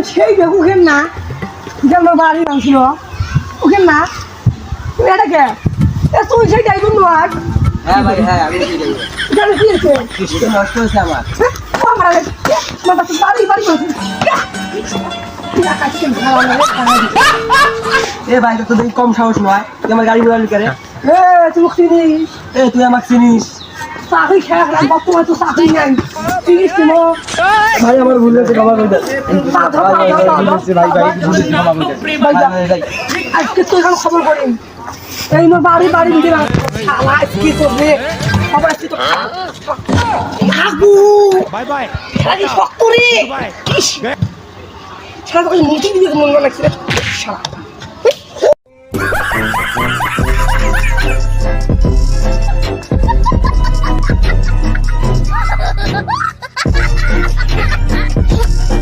সেই দেখো ওখান না যে আমার বাড়ি নাম ছিল ওখান না তুমি এটা কে তুই সেই যাইব নয় হ্যাঁ ভাই হ্যাঁ আমি ঠিক আছে জানি কি আছে কিছু নষ্ট হয়েছে আমার আমার মাথা তো বাড়ি বাড়ি আছে এ ভাই তো তুই কম সাহস নয় তুই আমার গাড়ি উড়ালি করে তুই চিনিস তুই আমাকে চিনিস চাকরি খেয়ে গেলাম বর্তমানে তো চাকরি নাই চিনিস তুমি ভাই আমার ভুল হয়েছে ক্ষমা করে দেন আজকে তো এখানে খবর করি এই না বাড়ি বাড়ি দিকে শালা কি করবে খবর আসছে তো আগু বাই বাই শালা শক্ত রে শালা তোকে মুটি দিয়ে মন লাগছে শালা